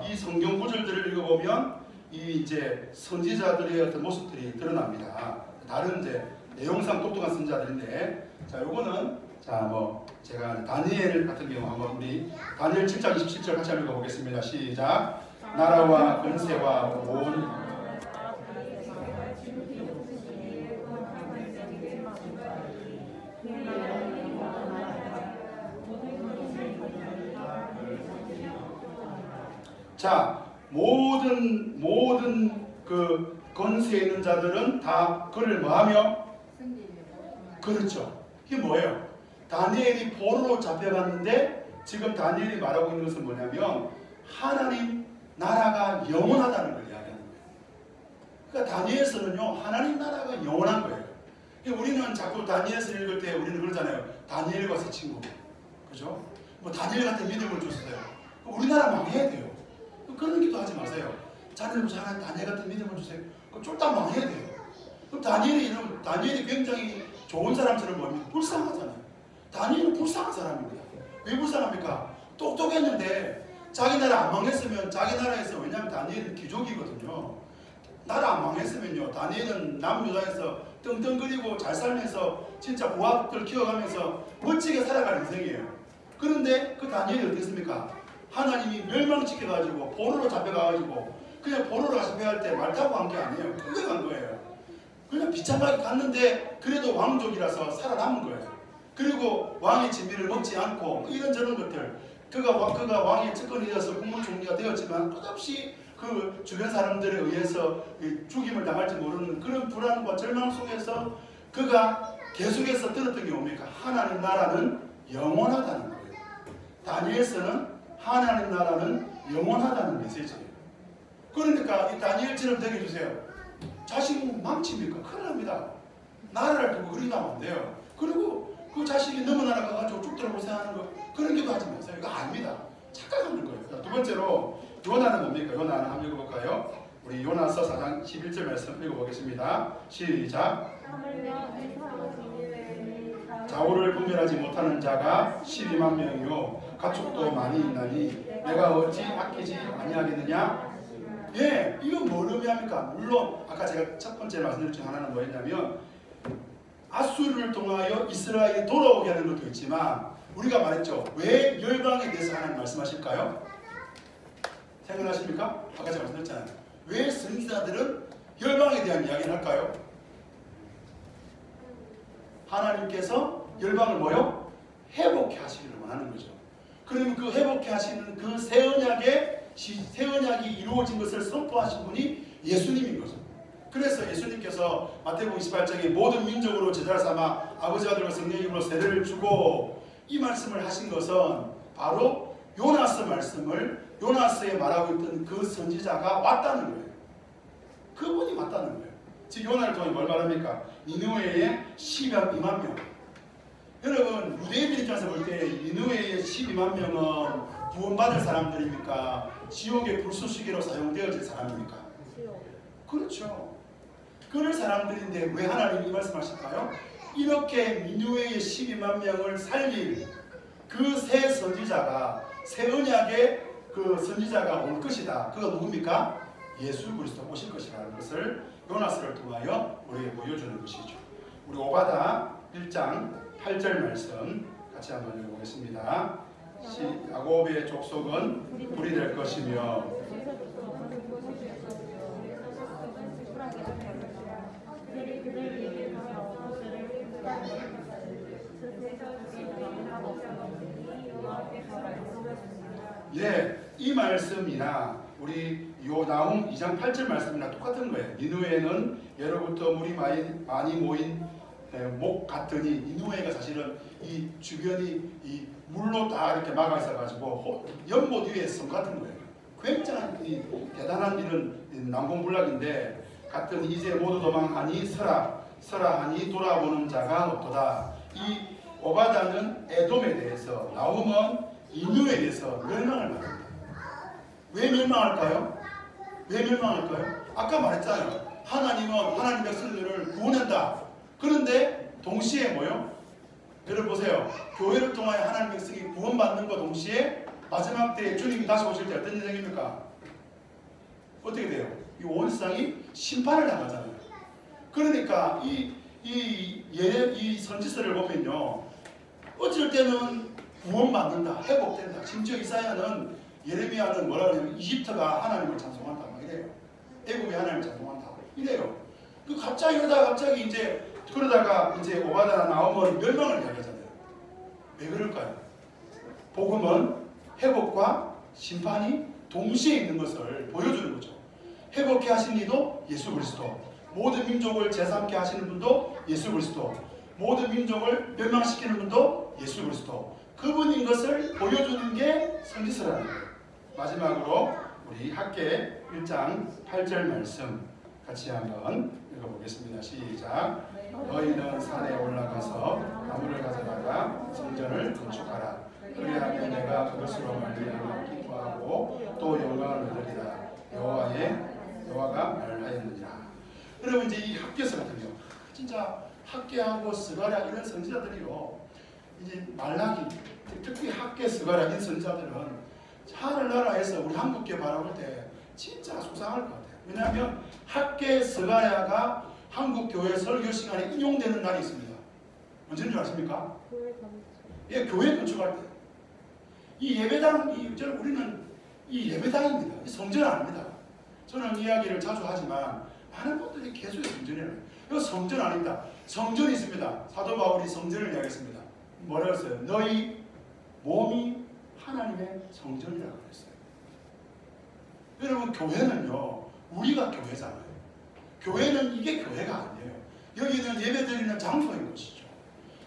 이 성경 구절들을 읽어보면 이 이제 선지자들의 어떤 모습들이 드러납니다. 다른 이제 내용상 똑똑한 선지자들인데, 자, 요거는 자, 제가 다니엘 같은 경우 한번 우리 다니엘 7장 27절 같이 한번 읽어보겠습니다. 시작. 나라와 권세와 온 자, 모든 그 권세 있는 자들은 다 그를 뭐하며? 그렇죠. 이게 뭐예요? 다니엘이 포로로 잡혀갔는데 지금 다니엘이 말하고 있는 것은 뭐냐면 하나님 나라가 영원하다는 걸 이야기하는 거예요. 그러니까 다니엘서는요, 하나님 나라가 영원한 거예요. 우리는 자꾸 다니엘서 읽을 때 우리는 그러잖아요. 다니엘과 새 친구. 그죠? 다니엘 같은 믿음을 줬어요. 우리나라 망해야 돼요. 그런 기도 하지 마세요. 자녀를 잘하는 다니엘 같은 믿음을 주세요. 그럼 쫄딱 망해야 돼요. 그럼 다니엘이 굉장히 좋은 사람처럼 보이면 불쌍하잖아요. 다니엘은 불쌍한 사람입니다. 왜 불쌍합니까? 똑똑했는데 자기 나라 안 망했으면 자기 나라에서, 왜냐하면 다니엘은 귀족이거든요. 나라 안 망했으면요, 다니엘은 남유다에서 떵떵거리고 잘 살면서 진짜 부하들 키워가면서 멋지게 살아갈 인생이에요. 그런데 그 다니엘이 어땠습니까? 하나님이 멸망시켜가지고 포로로 잡혀가가지고 그냥 포로로 잡혀갈 때 말 타고 간 게 아니에요. 끌려간 거예요. 그냥 비참하게 갔는데 그래도 왕족이라서 살아남은 거예요. 그리고 왕의 진미를 먹지 않고 이런저런 것들, 그가 왕의 측근이 되어서 국무총리가 되었지만 끝없이 그 주변 사람들에 의해서 죽임을 당할지 모르는 그런 불안과 절망 속에서 그가 계속해서 들었던 게 뭡니까? 하나님 나라는 영원하다는 거예요. 다니엘서는 하나님 나라는 영원하다는 메시지예요. 그러니까 이 다니엘처럼 되게 해주세요. 자식 망칩니까? 큰일 납니다. 나라를 두고 그리 가면 안 돼요. 그리고 그 자식이 너무 날아가가지고 죽도록 고생하는 거, 그런 기도 하지 마세요. 이거 아닙니다. 착각하는 거예요. 두 번째로 요나는 뭡니까? 요나는 한번 읽어볼까요? 우리 요나서 4장 11절 말씀 읽어보겠습니다. 시작. 좌우를 분별하지 못하는 자가 12만 명이요 가축도 많이 있나니 내가 어찌 아끼지 아니하겠느냐? 예, 이건 뭘 의미합니까? 물론 아까 제가 첫 번째 말씀드린 중 하나는 뭐였냐면 아수르를 통하여 이스라엘이 돌아오게 하는 것도 있지만 우리가 말했죠. 왜 열방에 대해서 하나님 말씀하실까요? 생각하십니까? 아까 제가 말씀드렸잖아요. 왜 선지자들은 열방에 대한 이야기를 할까요? 하나님께서 열방을 뭐요? 회복해 하시기를 원하는 거죠. 그러면 그 회복해 하시는 그 새 언약이 이루어진 것을 선포하신 분이 예수님인 거죠. 그래서 예수님께서 마태복음 28장에 모든 민족으로 제자를 삼아 아버지 아들과 성령의 이름으로 세례를 주고 이 말씀을 하신 것은 바로 요나스 말씀을 요나스에 말하고 있던 그 선지자가 왔다는 거예요. 그분이 왔다는 거예요. 즉 요나를 통해 뭘 말합니까? 니느웨의 12만 명. 여러분 유대인들 입장에서 볼 때 니느웨의 12만 명은 구원받을 사람들입니까? 지옥의 불쏘시개로 사용되어질 사람입니까? 그렇죠. 그럴 사람들인데 왜 하나님이 이 말씀하실까요? 이렇게 니느웨의 12만 명을 살릴 그 새 선지자가 새 언약의 그 선지자가 올 것이다. 그가 누굽니까? 예수 그리스도 오실 것이라는 것을 요나스를 통하여 우리에게 보여주는 것이죠. 우리 오바다 1장 8절 말씀 같이 한번 읽어보겠습니다. 야곱의 족속은 불이 될 것이며 예, 이 말씀이나 우리 나훔 2장 8절 말씀이나 똑같은 거예요. 니느웨는 예로부터 물이 많이 모인 목 같으니 니느웨가 사실은 이 주변이 이 물로 다 이렇게 막아 있어가지고 연못 위에 섬 같은 거예요. 굉장한 대단한 이런 난공불락인데 같은 이제 모두 도망하니 설하니 돌아보는 자가 없도다. 이 오바다는 에돔에 대해서 나훔은 니느웨에 대해서 멸망을 말합니다. 왜 멸망할까요? 왜 멸망할까요? 아까 말했잖아요. 하나님은 하나님 백성들을 구원한다. 그런데 동시에 뭐요? 여러분 보세요. 교회를 통하여 하나님 백성이 구원받는 것 동시에 마지막 때에 주님이 다시 오실 때 어떤 일이 생깁니까? 어떻게 돼요? 이 온 세상이 심판을 당하잖아요. 그러니까 이 선지서를 보면요. 어쩔 때는 구원받는다, 회복된다. 심지어 이사야는 예레미야는 뭐라 그러냐면 이집트가 하나님을 찬송한다 막 이래요. 애굽이 하나님을 찬송한다 이래요. 그 갑자기 그러다가 이제 오바다나 나훔은 멸망을 이야기하잖아요. 왜 그럴까요? 복음은 회복과 심판이 동시에 있는 것을 보여주는 거죠. 회복해 하신 이도 예수 그리스도, 모든 민족을 제삼게 하시는 분도 예수 그리스도, 모든 민족을 멸망시키는 분도 예수 그리스도, 그분인 것을 보여주는 게 선지서라는 거예요. 마지막으로 우리 학계 1장 8절 말씀 같이 한번 읽어보겠습니다. 시작. 너희는 산에 올라가서 나무를 가져다가 성전을 건축하라. 그리하면 내가 그것으로 말미암아 기뻐하고 또 영광을 얻으리라. 여호와가 말하였느니라. 여러분 이제 이 학계서 같은 경우 진짜 학계하고 스가랴 이런 선지자들이요. 이제 말라기 특히 학계 스가랴 이런 선지자들은 하늘나라에서 우리 한국계 바라볼 때 진짜 속상할 것 같아요. 왜냐하면 학계 스가랴가 한국교회 설교 시간에 인용되는 날이 있습니다. 언제인 줄 아십니까? 예, 교회 건축할 때. 이 예배당, 우리는 이 예배당입니다. 이 성전 아닙니다. 저는 이야기를 자주 하지만 많은 분들이 계속 성전이라고 해요. 이거 성전 아닙니다. 성전이 있습니다. 사도 바울이 성전을 이야기했습니다. 뭐라고 했어요? 너희 몸이 하나님의 성전이라고 그랬어요. 여러분 교회는요. 우리가 교회잖아요. 교회는 이게 교회가 아니에요. 여기는 예배드리는 장소인 것이죠.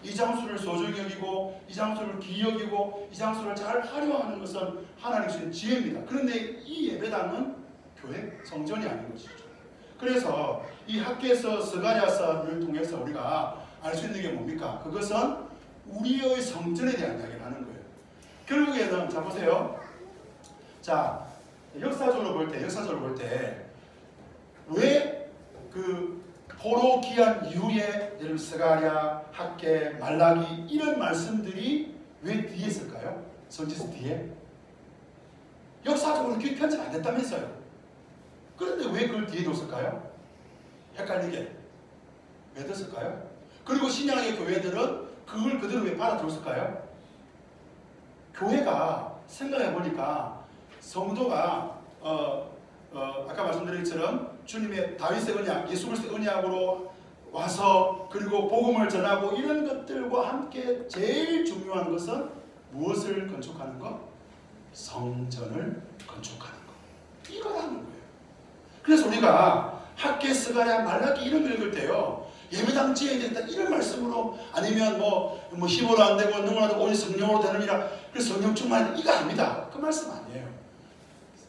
이 장소를 소중히 여기고 이 장소를 귀히 여기고 이 장소를 잘 활용하는 것은 하나님 주신 지혜입니다. 그런데 이 예배당은 교회 성전이 아닌 것이죠. 그래서 이 학계서 스가랴서를 통해서 우리가 알 수 있는 게 뭡니까? 그것은 우리의 성전에 대한 이야기를 하는 거예요. 결국에는 자 보세요. 자 역사적으로 볼 때 왜 그 포로 귀한 이후에 스가랴, 학계, 말라기 이런 말씀들이 왜 뒤에 있을까요? 선지서 뒤에? 역사적으로 편집 안 됐다면서요. 그런데 왜 그걸 뒤에 뒀을까요? 헷갈리게. 왜 뒀을까요? 그리고 신약의 교회들은 그걸 그대로 왜 받아들였을까요? 교회가 생각해보니까 성도가 아까 말씀드린 것처럼 주님의 다윗의 언약, 예수 그리스도의 언약으로 와서 그리고 복음을 전하고 이런 것들과 함께 제일 중요한 것은 무엇을 건축하는 것? 성전을 건축하는 것. 이거라는 거예요. 그래서 우리가 학개, 스가랴, 말라기 이런 걸 읽을 때요, 예배당 지어야 되겠다 이런 말씀으로, 아니면 뭐 힘으로 안 되고 능으로 안 되고 오직 성령으로 되느니라, 그래서 성령 충만이다, 이거 아닙니다. 그 말씀 아니에요.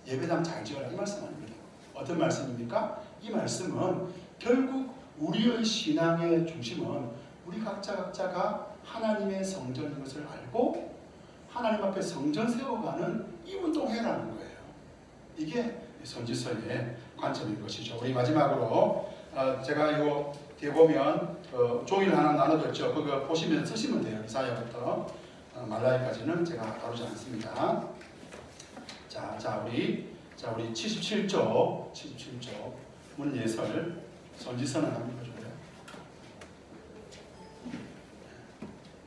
예배당 잘 지어라 이 말씀 아닙니다. 어떤 말씀입니까? 이 말씀은 결국 우리의 신앙의 중심은 우리 각자가 하나님의 성전인 것을 알고 하나님 앞에 성전 세워가는 이 운동회라는 거예요. 이게 선지서의 관점인 것이죠. 우리 마지막으로 제가 이거 뒤에 보면 종이를 하나 나눠뒀죠. 그거 보시면 쓰시면 돼요. 이사야부터 말라기까지는 제가 다루지 않습니다. 우리 77쪽 문예설 선지서는 한번 읽어줄래요?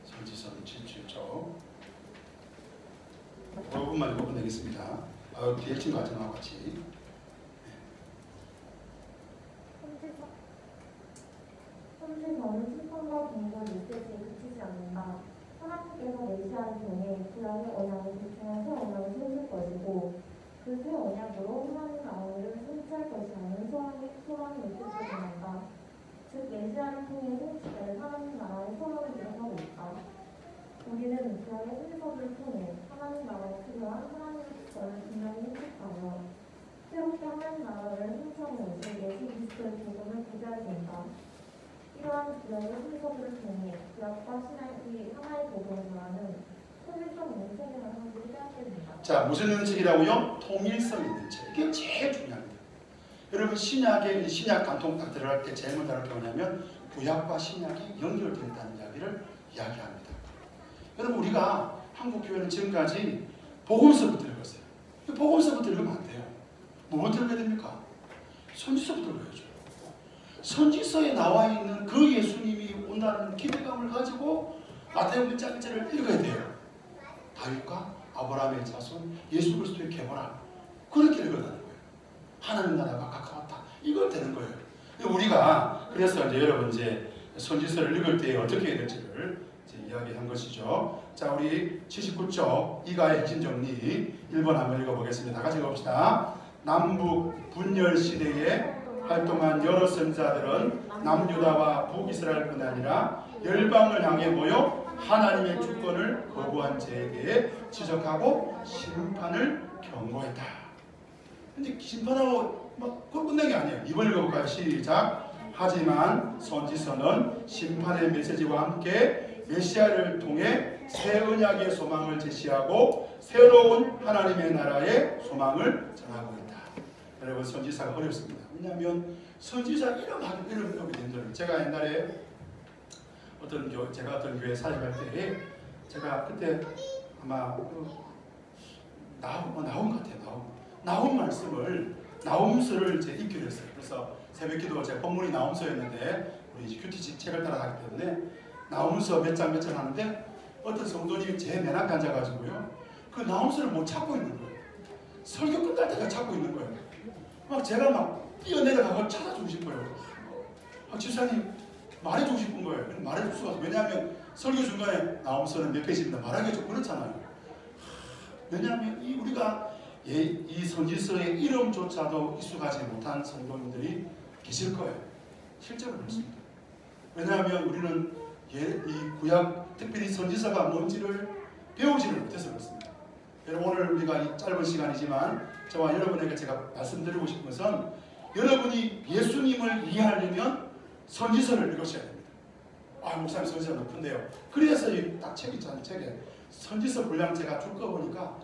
선지서는 77쪽 5분만 읽어보면 되겠습니다. 뒤에 친구 같은 거하고 같이. 선지서는 심판과 공고를 일제시에 그치지 않는다. 하나님께서 메시아를 통해 구약의 언약을 대충한 새 언약을 세우실 것이고 그 새 언약으로 하나님 나라를 성취할 것이라는 소망이 있을 것이다. 즉 메시아를 통해 성취될 하나님 나라의 소망을 기록하고 있다. 우리는 구약의 신서를 통해 하나님 나라에 필요한 하나님의 특권을 분명히 획득하며 새롭게 하나님 나라를 성취하는 오신 예수 그리스도의 복음을 구제하게 된다. 이러한 구약의 신서들을 통해 구약과 신약이 하나의 복음을 말하는 통일성 있는 책이라는 것을 생각하게 된다. 자, 무슨 있는 책이라고요? 통일성 있는 책. 이게 제일 중요합니다. 여러분 신약 간통 딱 들어갈 때 제일 먼저 게 뭐냐면 구약과 신약이 연결되어 있다는 이야기를 이야기합니다. 여러분 우리가 한국 교회는 지금까지 복음서부터 읽었어요. 복음서부터 읽으면 안 돼요. 뭐부터 읽어야 됩니까? 선지서부터 읽어야죠. 선지서에 나와 있는 그 예수님이 온다는 기대감을 가지고 마태복음 1장 1절을 읽어야 돼요. 다윗과 아브라함의 자손 예수 그리스도의 계보라, 그렇게 읽어야 되는 거예요. 하나님 나라가 가까웠다, 이걸 되는 거예요. 우리가 그래서 이제 여러분 이제 선지서를 읽을 때 어떻게 해야 될지를 이제 이야기한 것이죠. 자, 우리 79쪽 이가의 핵심 정리 1번 한번 읽어보겠습니다. 다 같이 읽어봅시다. 남북 분열 시대에 활동한 여러 선지자들은 남유다와 북이스라엘뿐 아니라 열방을 향해 모여 하나님의 주권을 거부한 자에 대해 지적하고 심판을 경고했다. 근데 심판하고 막 끝낸 게 아니에요. 이번 읽어볼까요? 시작. 하지만 선지서는 심판의 메시지와 함께 메시아를 통해 새 언약의 소망을 제시하고 새로운 하나님의 나라의 소망을 전하고 있다. 여러분 선지서가 어렵습니다. 왜냐하면 선지자 이름하기 힘들어요. 제가 옛날에 제가 어떤 교회 사역할 때 제가 그때 아마 나온 것 같아요. 나온 말씀을 나옴서를 이제 읽기로 했어요. 그래서 새벽기도 제 본문이 나옴서였는데 우리 큐티지 책을 따라가기 때문에 나옴서 몇 장 하는데 어떤 성도님이 제 맨 앞에 앉아가지고요 그 나옴서를 못 찾고 있는 거예요. 설교 끝날 때까지 찾고 있는 거예요. 막 제가 막 뛰어내려가서 찾아주고 싶어요. 집사님 말해주고 싶은 거예요. 말해줄 수가 없어요. 왜냐하면 설교 중간에 나옴서는 몇 페이지입니다. 말하기가 좀 그렇잖아요. 왜냐하면 우리가 이 선지서의 이름조차도 익숙하지 못한 성도님들이 계실 거예요. 실제로 그렇습니다. 왜냐하면 우리는 이 구약, 특별히 선지서가 뭔지를 배우지를 못해서 그렇습니다. 여러분 오늘 우리가 이 짧은 시간이지만 저와 여러분에게 제가 말씀드리고 싶은 것은 여러분이 예수님을 이해하려면 선지서를 읽으셔야 됩니다. 목사님 선지서 높은데요. 그래서 이 딱 책 있잖아요. 책에 선지서 분량 제가 줄 거 보니까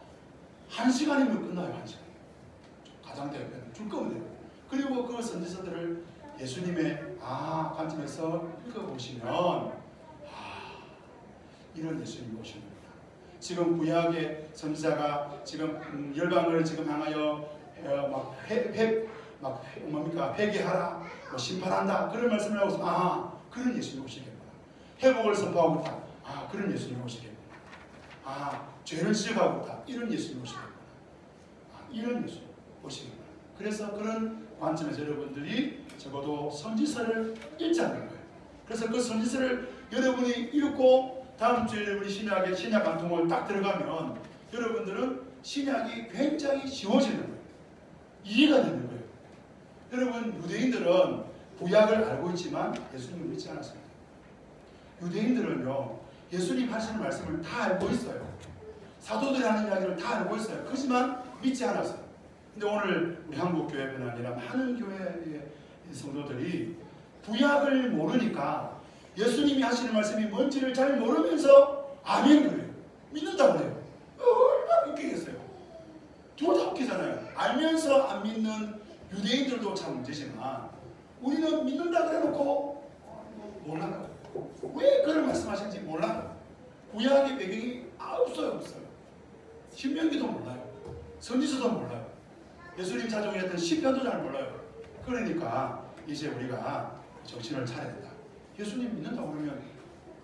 1시간이면 끝나요. 1시간. 가장 대표는 줄 거면 돼요. 그리고 그 선지서들을 예수님의 관점에서 읽어보시면 이런 예수님이 오시는구나. 지금 구약의 선지자가 지금 열방을 지금 향하여 막 회개하라, 뭐 심판한다 그런 말씀을 하고 있으면 아 그런 예수님 오시겠구나. 회복을 선포하고 있다. 아 그런 예수님 오시겠구나. 아 죄를 지적하고 있다. 이런 예수님 오시겠구나. 아 이런 예수님 오시겠구나. 그래서 그런 관점에서 여러분들이 적어도 선지서를 읽자는 거예요. 그래서 그 선지서를 여러분이 읽고 다음 주에 여러분이 신약 관통을 딱 들어가면 여러분들은 신약이 굉장히 쉬워지는 거예요. 이해가 되는 거예요. 여러분 유대인들은 구약을 알고 있지만 예수님을 믿지 않았습니다. 유대인들은요 예수님 하시는 말씀을 다 알고 있어요. 사도들이 하는 이야기를 다 알고 있어요. 그렇지만 믿지 않았어요. 근데 오늘 우리 한국교회뿐 아니라 많은 교회의 성도들이 구약을 모르니까 예수님이 하시는 말씀이 뭔지를 잘 모르면서 아멘 그래요. 믿는다고 그래요. 얼마나 웃기겠어요. 둘 다 웃기잖아요. 알면서 안 믿는 유대인들도 참 문제지만 우리는 믿는다 그래놓고 몰라요. 왜 그런 말씀하시는지 몰라요. 구약의 배경이 없어요. 신명기도 몰라요. 선지서도 몰라요. 예수님 자종했던 시편도 잘 몰라요. 그러니까 이제 우리가 정신을 차려야 된다. 예수님 믿는다고 그러면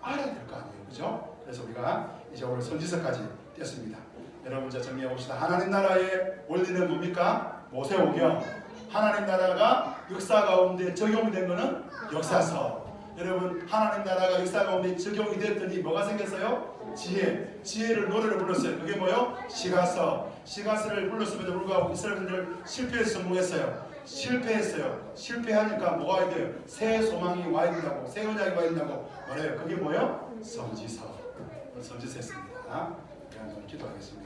알아야 될 거 아니에요. 그죠? 그래서 우리가 이제 오늘 선지서까지 뗐습니다. 여러분 자 정리해 봅시다. 하나님 나라의 원리는 뭡니까? 모세오경. 하나님 나라가 역사 가운데 적용된 것은 역사서. 여러분 하나님 나라가 역사 가운데 적용이 됐더니 뭐가 생겼어요? 지혜. 지혜를 노래를 불렀어요. 그게 뭐요? 시가서. 시가서를 불렀음에도 불구하고 이스라엘들 실패해서 성공했어요. 실패했어요. 실패하니까 뭐가 와야 돼요? 새 소망이 와야 된다고, 새 언약이 와야 된다고 말해요. 그게 뭐요? 선지서. 선지서 했습니다. 기도하겠습니다.